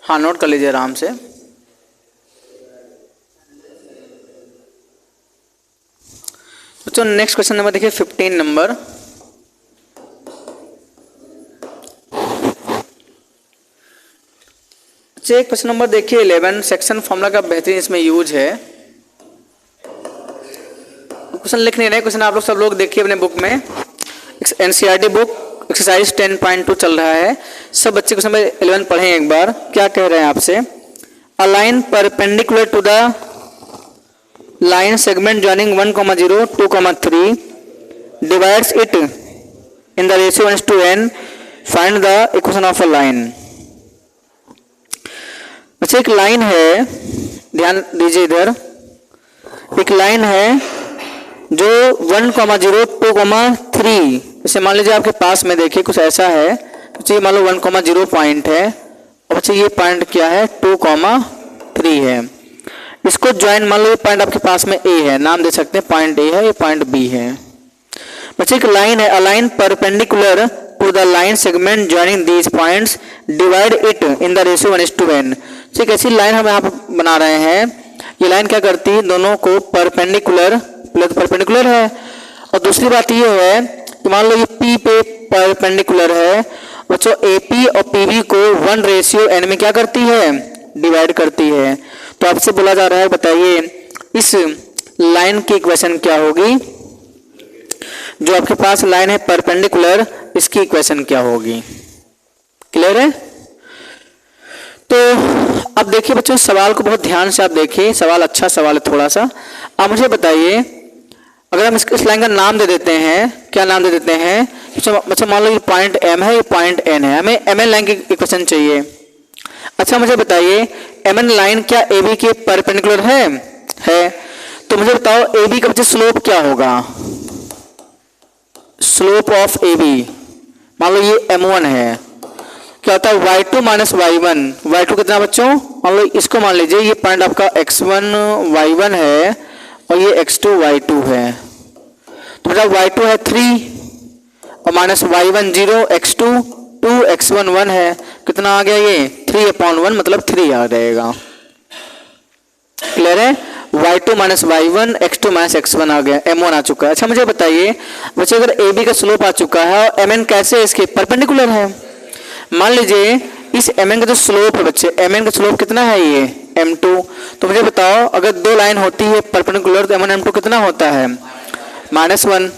हाँ नोट कर लीजिए आराम से। बच्चों नेक्स्ट क्वेश्चन नंबर देखिए 15 नंबर। बच्चे क्वेश्चन नंबर देखिए 11, सेक्शन फॉर्मूला का बेहतरीन इसमें यूज है। क्वेश्चन लिख नहीं रहे, क्वेश्चन आप लोग सब लोग देखिए अपने बुक में, एनसीईआरटी बुक एक्सरसाइज 10.2 चल रहा है। सब बच्चे क्वेश्चन नंबर 11 पढ़ें एक बार, क्या कह रहे हैं आपसे। A line perpendicular to the line segment joining 1,0 2,3 divides it in the ratio 1:n, find the equation of a line. अच्छा एक लाइन है, ध्यान दीजिए इधर, एक लाइन है जो 1,0 2,3, जैसे मान लीजिए आपके पास में देखिए कुछ ऐसा है, तो मान लो 1,0 पॉइंट है और बच्चे ये पॉइंट क्या है 2,3 है। इसको ज्वाइन मान लो ये पॉइंट आपके पास में ए है, नाम दे सकते हैं पॉइंट ए है, ये पॉइंट बी है। बच्चे एक लाइन है, a line perpendicular to the line segment joining these points divide it in the ratio 1:n। एक ऐसी लाइन हम यहाँ पर बना रहे हैं, ये लाइन क्या करती है दोनों को परपेंडिकुलर है, और दूसरी बात ये है कि मान लो ये P पे परपेंडिकुलर है, बच्चों AP और PB को 1:n में क्या करती है डिवाइड करती है। तो आपसे बोला जा रहा है बताइए इस लाइन की इक्वेशन क्या होगी, जो आपके पास लाइन है परपेंडिकुलर, इसकी इक्वेशन क्या होगी। क्लियर है। तो अब देखिए बच्चों सवाल को बहुत ध्यान से आप देखिए, सवाल अच्छा सवाल है थोड़ा सा। आप मुझे बताइए अगर हम इस लाइन का नाम दे देते हैं, क्या नाम दे देते हैं बच्चों, मान लो ये पॉइंट M है, ये पॉइंट N है, हमें MN लाइन की इक्वेशन चाहिए। अच्छा मुझे बताइए MN लाइन क्या AB के परपेंडिकुलर है, तो मुझे बताओ AB का बच्चे स्लोप क्या होगा, स्लोप ऑफ AB मान लो ये M1 है, क्या होता है y2 माइनस वाई टू कितना बच्चों, मान लो इसको मान लीजिए ये पॉइंट आपका x1 y1 है और ये x2 y2 है, तो बेटा y2 है 3 और माइनस y1 0, x2 2, x1 1 है, कितना आ गया ये 3/1 मतलब 3 आ जाएगा। क्लियर है, y2 minus y1 x2 minus x1 आ गया, m1 आ चुका है। अच्छा मुझे बताइए बच्चे अगर ab का स्लोप आ चुका है और mn कैसे है इसके परपेंडिकुलर है, मान लीजिए इस mn का जो स्लोप है बच्चे, mn का स्लोप कितना है ये m2, तो मुझे बताओ अगर दो लाइन होती है परपेंडिकुलर तो m1 m2 कितना होता है -1,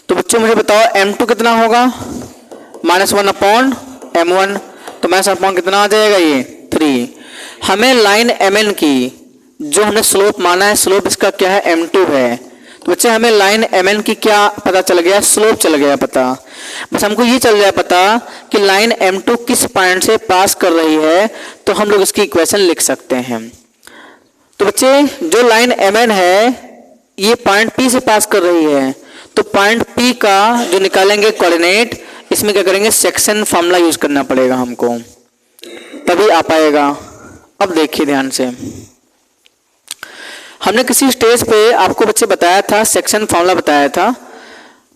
तो बच्चों मुझे बताओ m2 कितना होगा -1/m1, तो -1 कितना आ जाएगा ये 3। हमें लाइन mn की जो हमने स्लोप माना है, स्लोप इसका क्या है m2 है, तो बच्चे हमें लाइन mn की क्या पता चल गया, स्लोप चल गया पता। बस हमको ये चल जाए पता कि लाइन m2 किस पॉइंट से पास कर रही है, तो हम लोग इसकी इक्वेशन लिख सकते हैं। तो बच्चे जो लाइन mn है ये पॉइंट p से पास कर रही है, तो पॉइंट p का जो निकालेंगे कोऑर्डिनेट, इसमें क्या करेंगे सेक्शन फॉर्मूला यूज करना पड़ेगा हमको, तभी आ पाएगा। अब देखिए ध्यान से, हमने किसी स्टेज पे आपको बच्चे बताया था, सेक्शन फॉर्मूला बताया था।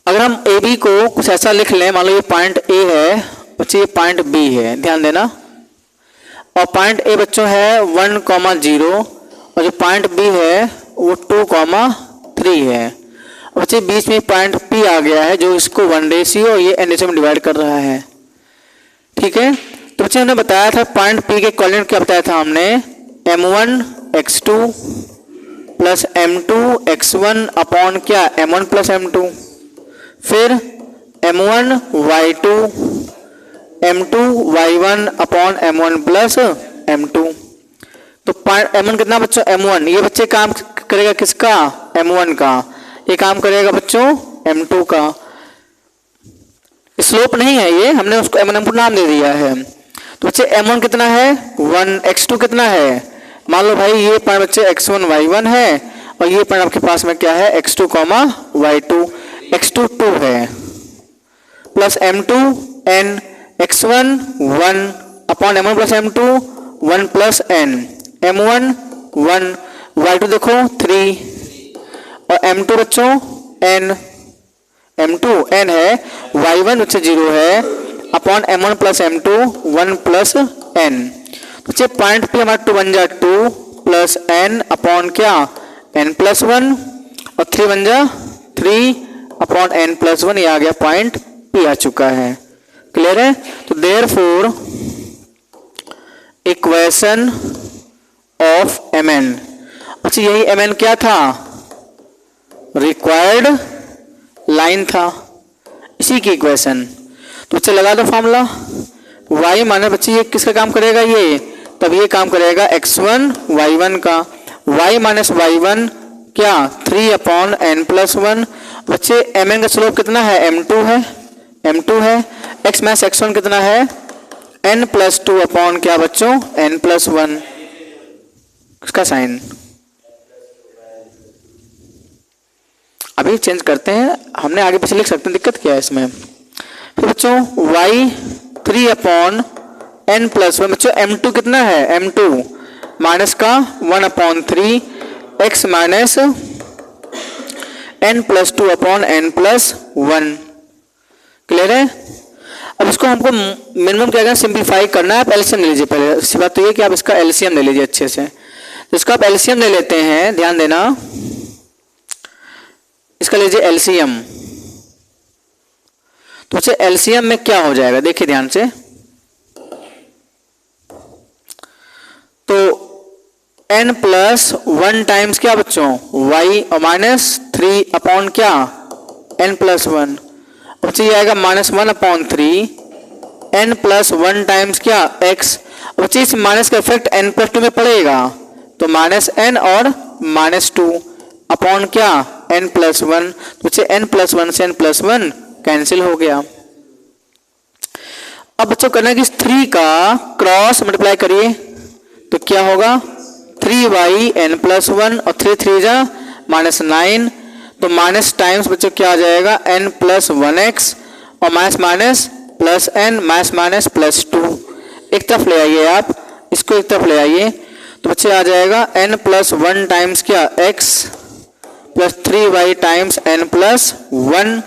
अगर हम ए बी को कुछ ऐसा लिख लें, मान लो ये पॉइंट ए है बच्चे, ये पॉइंट बी है, ध्यान देना, और पॉइंट ए बच्चों है 1,0 और जो पॉइंट बी है वो 2,3 है, और बच्चे बीच में पॉइंट पी आ गया है जो इसको 1 रेशियो और ये n रेशियो में डिवाइड कर रहा है। ठीक है, तो बच्चे हमने बताया था पॉइंट पी के कोऑर्डिनेट क्या बताया था हमने, m1 x2 plus m2 x1 upon क्या m1 प्लस m2, फिर m1 y2 m2 y1 upon m1 plus m2। तो m1 कितना बच्चों m1, ये बच्चे काम करेगा किसका m1 का, ये काम करेगा बच्चों m2 का। स्लोप नहीं है ये, हमने उसको m1 को नाम दे दिया है। तो बच्चे m1 कितना है 1, x2 कितना है, मान लो भाई ये पॉइंट बच्चे x1 y1 है और ये पॉइंट आपके पास में क्या है x2 y2, x2 2 है plus m2 n, x1 1 upon m1 plus m2 1 plus n, m1 1, y2 देखो 3 और m2 बच्चों n, m2 n है, y1 बच्चे 0 है upon m1 plus m2 1 plus n। बच्चे पॉइंट पे हमारा 2 बन जा 2 प्लस n अपॉन क्या n प्लस 1 और 3 बन जा 3 अपॉन n प्लस 1, ये आ गया पॉइंट p आ चुका है। क्लियर है, तो देयरफॉर इक्वेशन ऑफ mn, अच्छा यही mn क्या था, रिक्वायर्ड लाइन था, इसी की इक्वेशन। तो बच्चे लगा दो फॉर्मूला, y माने बच्चे ये किसका काम करेगा, ये तब ये काम करेगा x1 y1 का, y माइनस y1 क्या 3 अपॉन n प्लस 1। बच्चे mn का स्लोप कितना है m2 है, x माइनस x1 कितना है n प्लस 2 अपॉन क्या बच्चों n प्लस 1, इसका साइन अभी चेंज करते हैं, हमने आगे पीछे लिख सकते हैं, दिक्कत क्या है इसमें। फिर बच्चों y 3 अपॉन n प्लस 1, बच्चों m2 कितना है m2 माइनस का 1 upon 3 x minus n plus 2 upon n plus 1। Clear है, अब इसको हमको मिनिमम क्या करना, सिंप्लीफाई करना है। आप एलसीएम ले लीजिए पहले, इसकी बात तो ये कि आप इसका एलसीएम ले लीजिए अच्छे से। तो इसका आप एलसीएम ले लेते हैं, ध्यान देना, इसका लीजिए एलसीएम। तो बच्चे एलसीएम में क्या हो जाएगा देखिए ध्यान से, तो n प्लस 1 टाइम्स क्या बच्चों y और माइनस 3 अपॉन क्या n प्लस 1, बच्चे ये आएगा -1 अपॉन 3 n प्लस 1 टाइम्स क्या x। बच्चे इस माइनस का इफेक्ट n प्लस 2 में पड़ेगा, तो -n और -2 अपॉन क्या n प्लस 1। बच्चे n प्लस 1 से n प्लस 1 कैंसिल हो गया। अब बच्चों करना कि 3 का क्रॉस मल्टीप्लाई करिए, तो क्या होगा 3y n प्लस 1 और 3 3 जा -9, तो माइनस टाइम्स बच्चों क्या आ जाएगा n प्लस 1x और minus minus plus n minus minus plus two, एक तरफ ले आइए आप, इसको एक तरफ ले आइए, तो बच्चे आ जाएगा n प्लस वन टाइम्स क्या x plus 3y times n plus one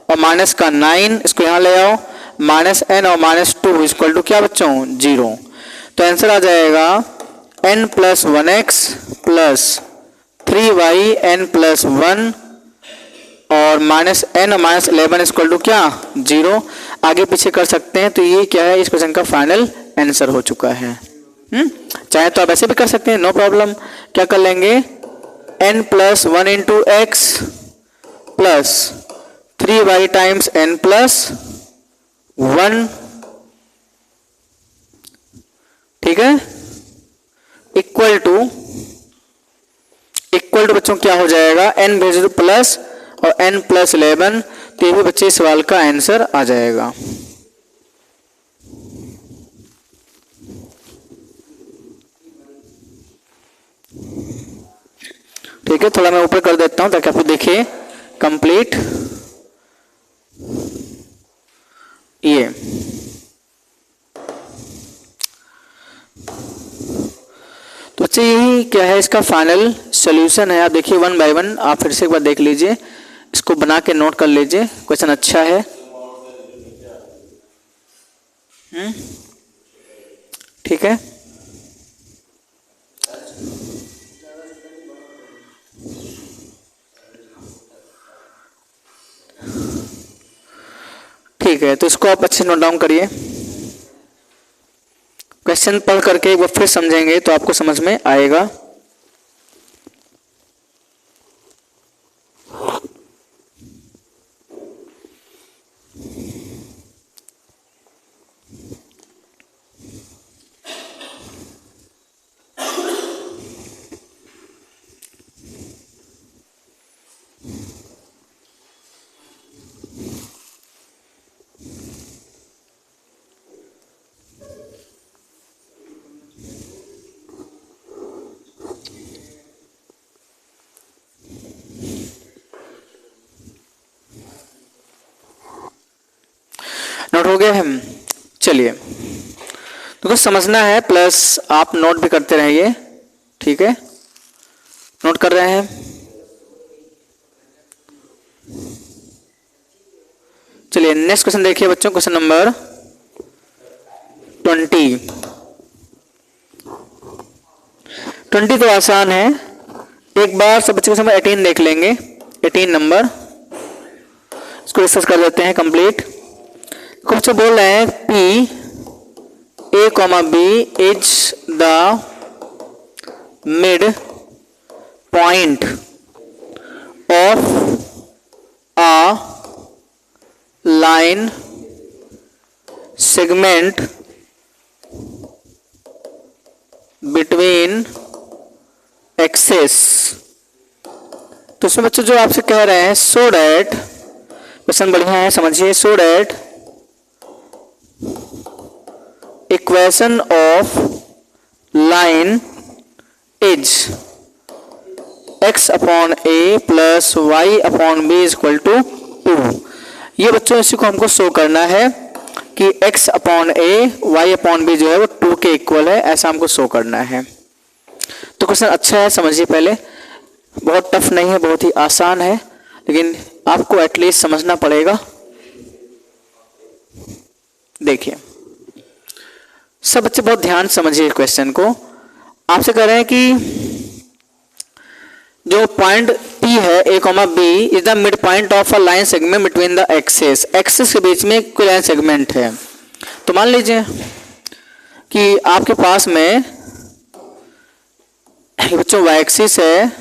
और माइनस का 9, इसको यहाँ ले आओ, माइनस n और माइनस टू इक्वल टू क्या बच्चों 0। तो आंसर आ जाएगा n plus one x plus 3y n plus one और माइनस n और माइनस 11 इक्वल टू क्या 0। आगे पीछे कर सकते हैं। तो ये क्या है, इस क्वेश्चन का फाइनल आंसर हो चुका है। चाहे तो आप ऐसे भी कर सकते हैं, नो प्रॉब्लम। क्या कर लेंगे, n plus one into x plus 3y times n plus one, ठीक है, इक्वल टू बच्चों क्या हो जाएगा, n भेज दो प्लस और n प्लस 11, तो ये भी बच्चे इस सवाल का आंसर आ जाएगा। ठीक है, थोड़ा मैं ऊपर कर देता हूं ताकि आप देखिए कंप्लीट। ये तो बच्चे यही क्या है, इसका फाइनल सॉल्यूशन है। आप देखिए वन बाय वन, आप फिर से एक बार देख लीजिए, इसको बना के नोट कर लीजिए, क्वेश्चन अच्छा है। ठीक है, ठीक है, तो इसको आप अच्छे नोट डाउन करिए। क्वेश्चन पढ़ करके एक बार फिर समझेंगे तो आपको समझ में आएगा। नोट हो गया है, चलिए तो कुछ समझना है, प्लस आप नोट भी करते रहिए। ठीक है, नोट कर रहे हैं। चलिए नेक्स्ट क्वेश्चन देखिए बच्चों, क्वेश्चन नंबर 20 तो आसान है। एक बार सब बच्चों को समय 18 देख लेंगे, 18 नंबर, इसको डिस्कस कर देते हैं कंप्लीट। कुछ बोल रहे हैं P A, B is the mid point of a line segment between axes. तो इसमें बच्चों जो आपसे कह रहे हैं, सो डैट, क्वेश्चन बढ़िया है, समझिए, so that equation of line is x upon a plus Y upon b equal to 2। ये बच्चों इसी को हमको शो करना है कि x upon a y upon b जो है वो 2 के इक्वल है, ऐसा हमको शो करना है। तो क्वेश्चन अच्छा है, समझिए पहले, बहुत टफ नहीं है, बहुत ही आसान है, लेकिन आपको एटलीस्ट समझना पड़ेगा। देखिए सब बच्चे बहुत ध्यान समझिए क्वेश्चन को। आपसे कह रहे हैं कि जो पॉइंट P है A, B is the mid point of a line segment between the axes. Axes के बीच में कोई लाइन सेगमेंट है। तो मान लीजिए कि आपके पास में बच्चों y एक्सिस है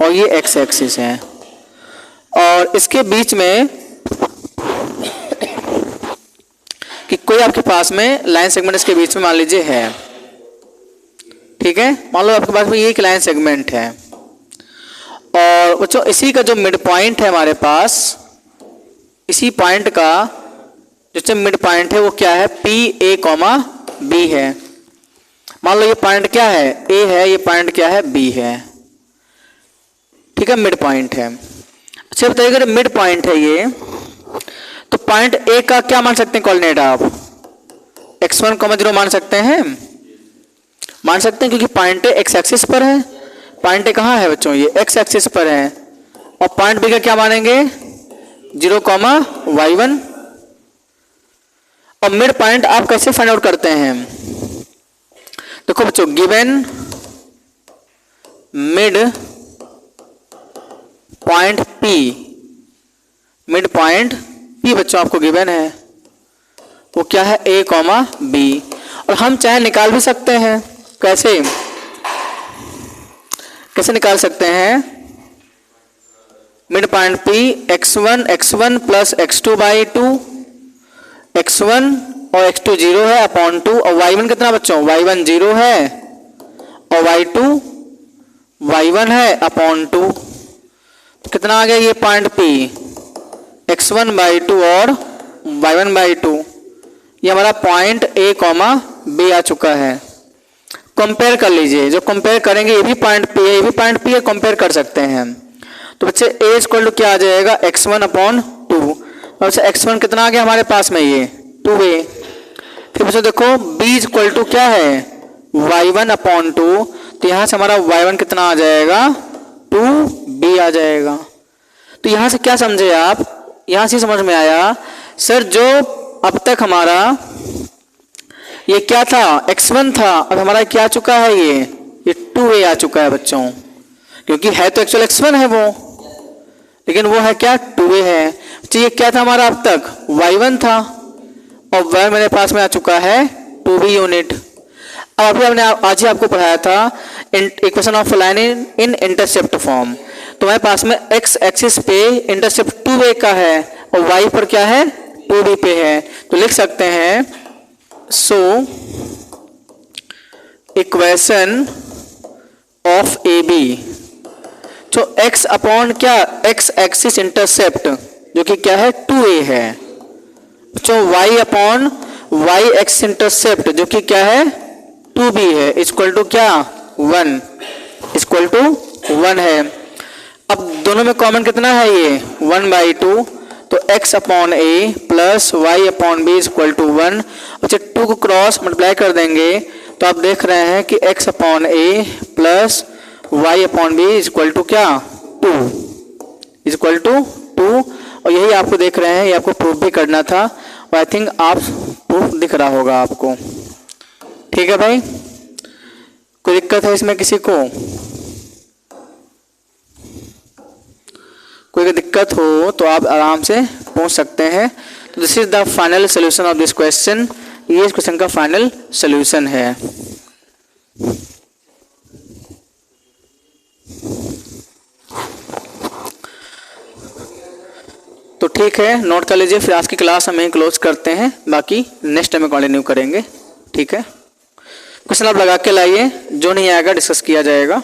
और ये x एक्सिस है, और इसके बीच में कि कोई आपके पास में लाइन सेगमेंट इसके बीच में मान लीजिए है। ठीक है, मान लो आपके पास में ये एक लाइन सेगमेंट है, और बच्चों इसी का जो मिड पॉइंट है हमारे पास, इसी पॉइंट का जो मिड पॉइंट है वो क्या है, P A, B है। मान लो ये पॉइंट क्या है, A है, ये पॉइंट क्या है, B है। ठीक है, मिड पॉइंट है। अच्छा बताइए, अगर मिड पॉइंट है ये, तो पॉइंट ए का क्या मान सकते हैं कोऑर्डिनेट आप? x1, 0 मान सकते हैं, क्योंकि पॉइंट ए एक्स एक्सिस पर है। पॉइंट ए कहाँ है बच्चों? ये एक्स एक्सिस पर है। और पॉइंट बी का क्या मानेंगे? 0, y1। और मिड पॉइंट आप कैसे फाइंड आउट करते हैं? देखो बच्चों, given mid point P, mid point P बच्चों आपको गिवन है, वो क्या है? a, b। और हम चाहे निकाल भी सकते हैं। कैसे निकाल सकते हैं? Mid point p x1 plus x2/2, x1 और x2 0 है अपॉन 2, और y1 कितना बच्चों? y1 0 है और y1 है अपॉन 2। तो कितना आ गया ये पॉइंट p? x1/2 और y1/2। ये हमारा पॉइंट a, b आ चुका है। कंपेयर कर लीजिए, जो कंपेयर करेंगे ये भी पॉइंट p है, ये भी पॉइंट p है, कंपेयर कर सकते हैं। तो बच्चे a इक्वल टू क्या आ जाएगा? x1/2। और x1 कितना आ गया हमारे पास में? ये 2a। फिर बच्चों देखो b इक्वल टू क्या है? y1/2। तो यहाँ से हमारा y1 कितना आ जाएगा? 2b आ जाएगा। तो यहाँ से क्या समझे आप? यहाँ से समझ में आया सर, जो अब तक हमारा ये क्या था? x1 था, अब हमारा क्या आ चुका है? ये 2a आ चुका है बच्चों, क्योंकि है तो एक्चुअल x1 है वो, लेकिन वो है क्या? 2a है। तो ये क्या था हमारा अब तक? y1 था, और y मेरे पास में आ चुका है 2b यूनिट। अब अभी हमने आज ही आपको पढ़ाया था equation of line in intercept form. तो हमारे पास में x एक्सिस पे इंटरसेप्ट 2a का है और y पर क्या है? 2b पे है। तो लिख सकते हैं so equation of A B, जो x अपॉन क्या? x एक्सिस इंटरसेप्ट जो कि क्या है? 2a है। जो y upon y axis intercept जो कि क्या है? 2b है, इक्वल टू क्या? 1, इक्वल टू 1 है। अब दोनों में कॉमन कितना है? ये 1/2। तो x upon a plus y upon b equal to 1। अच्छा, 2 को क्रॉस मल्टीप्लाई कर देंगे तो आप देख रहे हैं कि x upon a plus y upon b equal to क्या? 2, इक्वल टू 2। और यही आपको देख रहे हैं, ये आपको प्रूफ भी करना था, और आई थिंक आप प्रूफ दिख रहा होगा आपको। ठीक है भाई, कोई दिक्कत है इसमें किसी को? कोई दिक्कत हो तो आप आराम से पूछ सकते हैं। तो this is the final solution of this question. ये इस क्वेश्चन का फाइनल सोल्यूशन है। तो ठीक है, नोट कर लीजिए। फिर आज की क्लास हम यहीं क्लोज करते हैं, बाकी नेक्स्ट टाइम में कंटिन्यू करेंगे। ठीक है, क्वेश्चन आप लगा के लाइए, जो नहीं आएगा डिस्कस किया जाएगा।